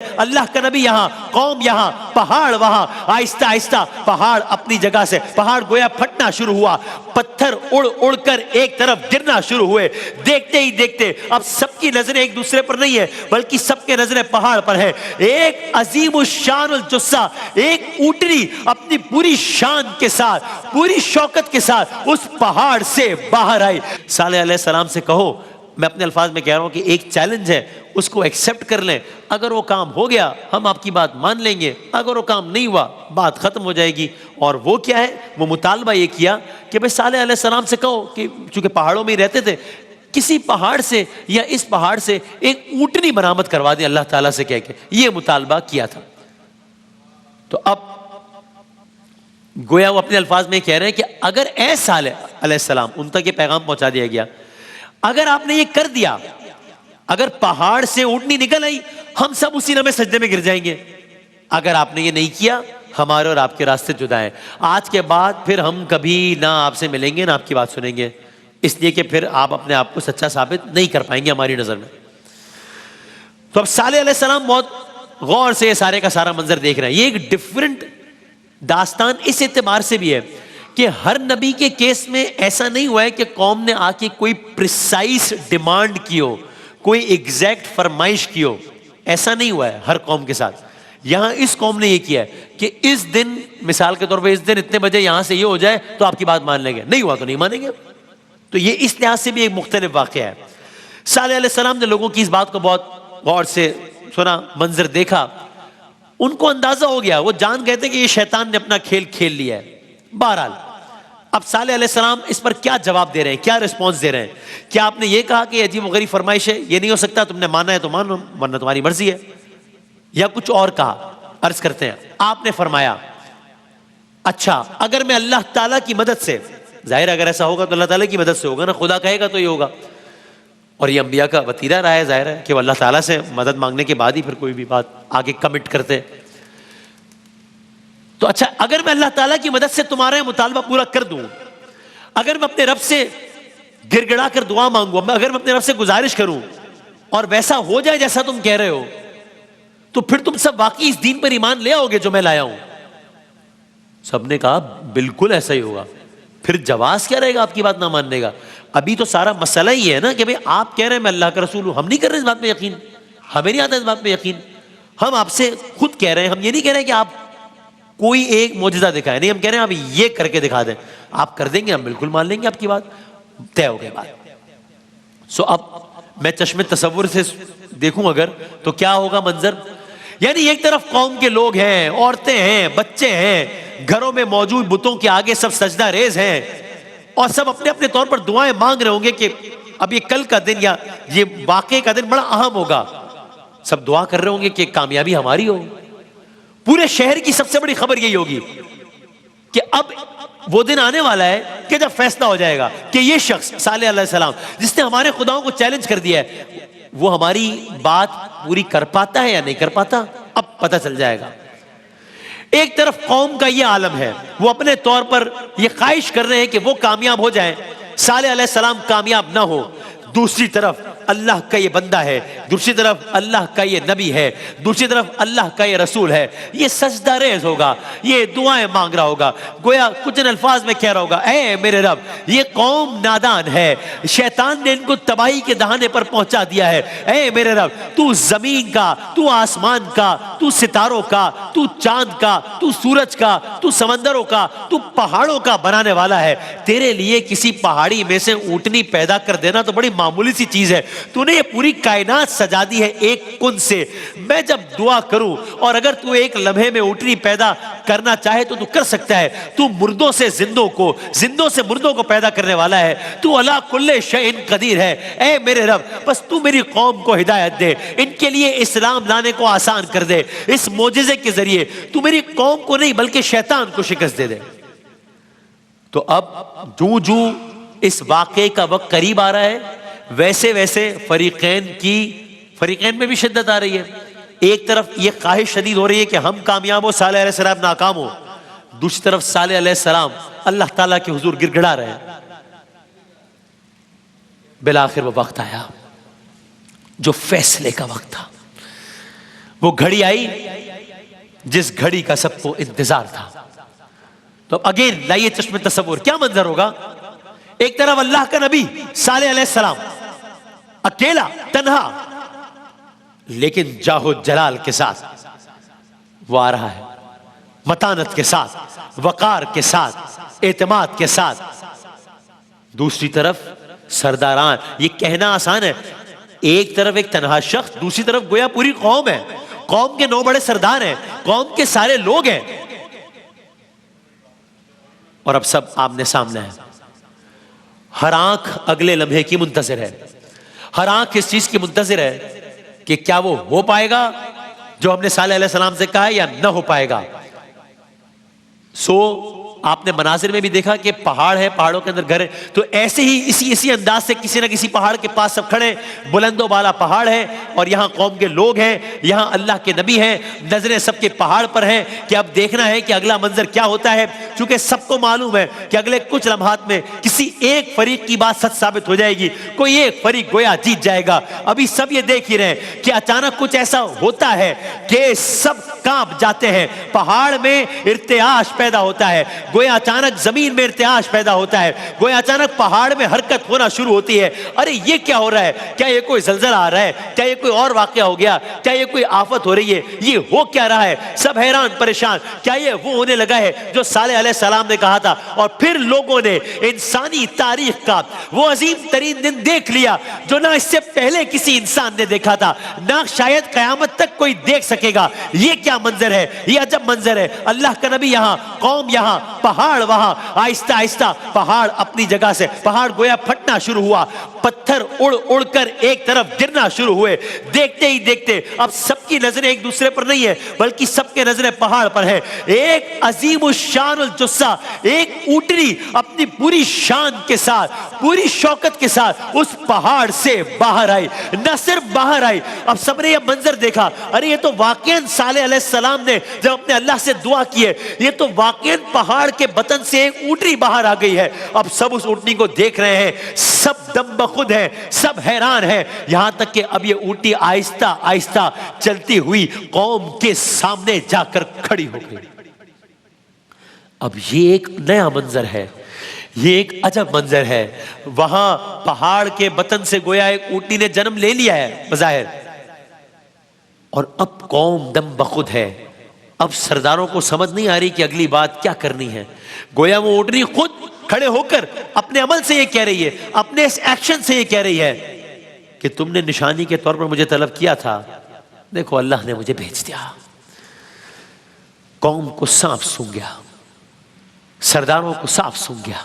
اللہ کا نبی یہاں، قوم یہاں، پہاڑ وہاں، آہستہ آہستہ پہاڑ اپنی جگہ سے، پہاڑ گویا پھٹنا شروع ہوا، پتھر اڑ اڑ کر ایک طرف گرنا شروع ہوئے۔ دیکھتے ہی دیکھتے اب سب کی نظریں ایک دوسرے پر نہیں ہے بلکہ سب کے نظریں پہاڑ پر ہے۔ ایک عظیم الشان الجثہ، ایک اونٹنی اپنی پوری شان کے ساتھ، پوری شوکت کے ساتھ اس پہاڑ سے باہر آئی۔ صالح علیہ السلام سے کہو، میں اپنے الفاظ میں کہہ رہا ہوں کہ ایک چیلنج ہے، اس کو ایکسیپٹ کر لیں۔ اگر وہ کام ہو گیا ہم آپ کی بات مان لیں گے، اگر وہ کام نہیں ہوا بات ختم ہو جائے گی۔ اور وہ کیا ہے؟ وہ مطالبہ یہ کیا کہ بھئی صالح علیہ السلام سے کہو کہ چونکہ پہاڑوں میں ہی رہتے تھے، کسی پہاڑ سے یا اس پہاڑ سے ایک اونٹنی برآمد کروا دیں اللہ تعالیٰ سے کہہ کے۔ یہ مطالبہ کیا تھا۔ تو اب گویا وہ اپنے الفاظ میں کہہ رہے ہیں کہ اگر اے صالح علیہ السلام، ان تک یہ پیغام پہنچا دیا گیا، اگر آپ نے یہ کر دیا، اگر پہاڑ سے اونٹنی نکل آئی، ہم سب اسی لمحے سجدے میں گر جائیں گے۔ اگر آپ نے یہ نہیں کیا، ہمارے اور آپ کے راستے جدا ہیں۔ آج کے بعد پھر ہم کبھی نہ آپ سے ملیں گے نہ آپ کی بات سنیں گے، اس لیے کہ پھر آپ اپنے آپ کو سچا ثابت نہیں کر پائیں گے ہماری نظر میں۔ تو اب صالح علیہ السلام بہت غور سے یہ سارے کا سارا منظر دیکھ رہے ہیں۔ یہ ایک ڈیفرنٹ داستان اس اعتبار سے بھی ہے کہ ہر نبی کے کیس میں ایسا نہیں ہوا ہے کہ قوم نے آ کے کوئی پریسائز ڈیمانڈ کی ہو، کوئی ایگزیکٹ فرمائش کی ہو، ایسا نہیں ہوا ہے ہر قوم کے ساتھ۔ یہاں اس قوم نے یہ کیا ہے کہ اس دن، مثال کے طور پہ اس دن اتنے بجے یہاں سے یہ ہو جائے تو آپ کی بات مان لیں گے، نہیں ہوا تو نہیں مانیں گے۔ تو یہ اس لحاظ سے بھی ایک مختلف واقعہ ہے۔ صالح علیہ السلام نے لوگوں کی اس بات کو بہت غور سے سنا، منظر دیکھا، ان کو اندازہ ہو گیا، وہ جان گئے تھے کہ یہ شیطان نے اپنا کھیل کھیل لیا ہے۔ بہرحال اب صالح علیہ السلام اس پر کیا جواب دے رہے ہیں، کیا رسپانس دے رہے ہیں؟ کیا آپ نے یہ کہا کہ عجیب و غریب فرمائش ہے، یہ نہیں ہو سکتا، تم نے مانا ہے تو مانو ورنہ تمہاری مرضی ہے، یا کچھ اور کہا؟ عرض کرتے ہیں آپ نے فرمایا اچھا اگر میں اللہ تعالیٰ کی مدد سے، ظاہر اگر ایسا ہوگا تو اللہ تعالیٰ کی مدد سے ہوگا نا، خدا کہے گا تو یہ ہوگا، اور یہ انبیاء کا وتیرہ رہا ہے، ظاہر ہے کہ وہ اللہ تعالیٰ سے مدد مانگنے کے بعد ہی پھر کوئی بھی بات آگے کمٹ کرتے۔ تو اچھا اگر میں اللہ تعالیٰ کی مدد سے تمہارا یہ مطالبہ پورا کر دوں، اگر میں اپنے رب سے گر گڑا کر دعا مانگوں، اگر میں اپنے رب سے گزارش کروں اور ویسا ہو جائے جیسا تم کہہ رہے ہو، تو پھر تم سب واقعی اس دین پر ایمان لے آؤ گے جو میں لایا ہوں؟ سب نے کہا بالکل ایسا ہی ہوگا۔ پھر جواز کیا رہے گا آپ کی بات نہ ماننے کا؟ ابھی تو سارا مسئلہ ہی ہے نا کہ بھئی آپ کہہ رہے ہیں میں اللہ کا رسول ہوں، ہم نہیں کر رہے اس بات میں یقین، ہمیں نہیں آتا اس بات میں یقین۔ ہم آپ سے خود کہہ رہے ہیں، ہم یہ نہیں کہہ رہے کہ آپ کوئی ایک معجزہ دکھائے، نہیں، ہم کہہ رہے ہیں آپ یہ کر کے دکھا دیں، آپ کر دیں گے ہم بالکل مان لیں گے آپ کی بات، طے ہو گئے بات۔ سو اب میں چشم تصور سے دیکھوں اگر تو کیا ہوگا منظر؟ یعنی ایک طرف قوم کے لوگ ہیں، عورتیں ہیں، بچے ہیں، گھروں میں موجود بتوں کے آگے سب سجدہ ریز ہیں، اور سب اپنے اپنے طور پر دعائیں مانگ رہے ہوں گے کہ اب یہ کل کا دن یا یہ واقعے کا دن بڑا اہم ہوگا، سب دعا کر رہے ہوں گے کہ کامیابی ہماری ہو۔ پورے شہر کی سب سے بڑی خبر یہی ہوگی کہ اب وہ دن آنے والا ہے کہ جب فیصلہ ہو جائے گا کہ یہ شخص صالح علیہ السلام جس نے ہمارے خداؤں کو چیلنج کر دیا ہے، وہ ہماری بات پوری کر پاتا ہے یا نہیں کر پاتا، اب پتہ چل جائے گا۔ ایک طرف قوم کا یہ عالم ہے، وہ اپنے طور پر یہ خواہش کر رہے ہیں کہ وہ کامیاب ہو جائیں، صالح علیہ السلام کامیاب نہ ہو۔ دوسری طرف اللہ کا یہ بندہ ہے، دوسری طرف اللہ کا یہ نبی ہے، دوسری طرف اللہ کا یہ رسول ہے، یہ سجدہ ریز ہوگا، یہ دعائیں مانگ رہا ہوگا، گویا کچھ ان الفاظ میں کہہ رہا ہوگا اے میرے رب یہ قوم نادان ہے، شیطان نے ان کو تباہی کے دہانے پر پہنچا دیا ہے، اے میرے رب تو زمین کا، تو آسمان کا، تو ستاروں کا، تو چاند کا، تو سورج کا، تو سمندروں کا، تو پہاڑوں کا بنانے والا ہے، تیرے لیے کسی پہاڑی میں سے اونٹنی پیدا کر دینا تو بڑی معمولی سی چیز ہے، تو نے یہ پوری کائنات سجا دی ہے ایک کن سے، میں جب دعا کروں اور اگر تو ایک لمحے میں اونٹنی پیدا کرنا چاہے تو کر سکتا ہے، تو مردوں سے زندوں کو، زندوں سے مردوں کو پیدا کرنے والا ہے، تو علی کل شیء قدیر ہے، اے میرے رب بس تو میری قوم کو ہدایت دے، ان کے لیے اسلام لانے کو آسان کر دے، اس معجزے کے ذریعے تو میری قوم کو نہیں بلکہ شیطان کو شکست دے دے۔ تو اب جو جو اس واقعے کا وقت قریب آ رہا ہے، ویسے ویسے فریقین میں بھی شدت آ رہی ہے۔ ایک طرف یہ خواہش شدید ہو رہی ہے کہ ہم کامیاب ہو، صالح علیہ السلام ناکام ہو، دوسری طرف صالح علیہ السلام اللہ تعالیٰ کے حضور گر گڑا رہے ہیں۔ بالآخر وہ وقت آیا جو فیصلے کا وقت تھا، وہ گھڑی آئی جس گھڑی کا سب کو انتظار تھا. تو اگین لائیے چشم تصور, کیا منظر ہوگا؟ ایک طرف اللہ کا نبی صالح علیہ السلام اکیلا تنہا, لیکن جاہ و جلال کے ساتھ وہ آ رہا ہے, متانت کے ساتھ, وقار کے ساتھ, اعتماد کے ساتھ. دوسری طرف سرداران, یہ کہنا آسان ہے, ایک طرف ایک تنہا شخص, دوسری طرف گویا پوری قوم ہے, قوم کے 9 بڑے سردار ہیں, قوم کے سارے لوگ ہیں, اور اب سب آمنے سامنے ہیں. ہر آنکھ اگلے لمحے کی منتظر ہے, ہر آنکھ اس چیز کی منتظر ہے کہ کیا وہ ہو پائے گا جو ہم نے صالح علیہ السلام سے کہا ہے, یا نہ ہو پائے گا. آپ نے مناظر میں بھی دیکھا کہ پہاڑ ہے, پہاڑوں کے اندر گھر ہے, تو ایسے ہی اسی انداز سے کسی نہ کسی پہاڑ کے پاس سب کھڑے, بلند و بالا پہاڑ ہے, اور یہاں قوم کے لوگ ہیں, یہاں اللہ کے نبی ہیں, نظریں سب کے پہاڑ پر ہیں کہ اب دیکھنا ہے کہ اگلا منظر کیا ہوتا ہے. چونکہ سب کو معلوم ہے کہ اگلے کچھ لمحات میں کسی ایک فریق کی بات سچ ثابت ہو جائے گی, کوئی ایک فریق گویا جیت جائے گا. ابھی سب یہ دیکھ ہی رہے ہیں کہ اچانک کچھ ایسا ہوتا ہے کہ سب کانپ جاتے ہیں, پہاڑ میں ارتعاش پیدا ہوتا ہے, گویا اچانک زمین میں ارتعاش پیدا ہوتا ہے, گویا اچانک پہاڑ میں حرکت ہونا شروع ہوتی ہے. ارے یہ کیا ہو رہا ہے؟ کیا یہ کوئی زلزلہ آ رہا ہے؟ کیا یہ کوئی اور واقعہ ہو گیا؟ کیا یہ کوئی آفت ہو رہی ہے؟ یہ ہو کیا رہا ہے؟ سب حیران پریشان. کیا یہ وہ ہونے لگا ہے جو صالح علیہ السلام نے کہا تھا؟ اور پھر لوگوں نے انسانی تاریخ کا وہ عظیم ترین دن دیکھ لیا جو نہ اس سے پہلے کسی انسان نے دیکھا تھا, نہ شاید قیامت تک کوئی دیکھ سکے گا. یہ کیا منظر ہے؟ یہ عجب منظر ہے. اللہ کا نبی یہاں, قوم یہاں, پہاڑ وہاں. آہستہ آہستہ پہاڑ اپنی جگہ سے, پہاڑ گویا پھٹنا شروع ہوا, پتھر اڑ اڑ کر ایک طرف گرنا شروع ہوئے. دیکھتے ہی دیکھتے اب سب کی نظریں ایک دوسرے پر نہیں ہے, بلکہ سب کے نظریں پہاڑ پر ہے. ایک عظیم الشان الجثہ, ایک اونٹنی اپنی پوری شان کے ساتھ, پوری شوکت کے ساتھ اس پہاڑ سے باہر آئی. نہ صرف باہر آئی, اب سب نے یہ منظر دیکھا, ارے یہ تو واقعاً صالح علیہ السلام نے جب اپنے اللہ سے دعا کی ہے, یہ تو واقعاً پہاڑ کے بطن سے ایک اونٹنی باہر آ گئی ہے. اب سب اس اونٹنی کو دیکھ رہے ہیں, سب دم بخود ہیں, سب حیران ہیں, یہاں تک کہ اب یہ اونٹنی آہستہ آہستہ چلتی ہوئی قوم کے سامنے جا کر کھڑی ہو گئی. اب یہ ایک نیا منظر ہے, یہ ایک عجب منظر ہے. وہاں پہاڑ کے بطن سے گویا ایک اونٹنی نے جنم لے لیا ہے بظاہر, اور اب قوم دم بخود ہے. اب سرداروں کو سمجھ نہیں آ رہی کہ اگلی بات کیا کرنی ہے. گویا وہ اونٹنی خود کھڑے ہو کر اپنے عمل سے یہ کہہ رہی ہے, اپنے اس ایکشن سے یہ کہہ رہی ہے کہ تم نے نشانی کے طور پر مجھے طلب کیا تھا, دیکھو اللہ نے مجھے بھیج دیا. قوم کو صاف سونگ گیا, سرداروں کو صاف سونگ گیا.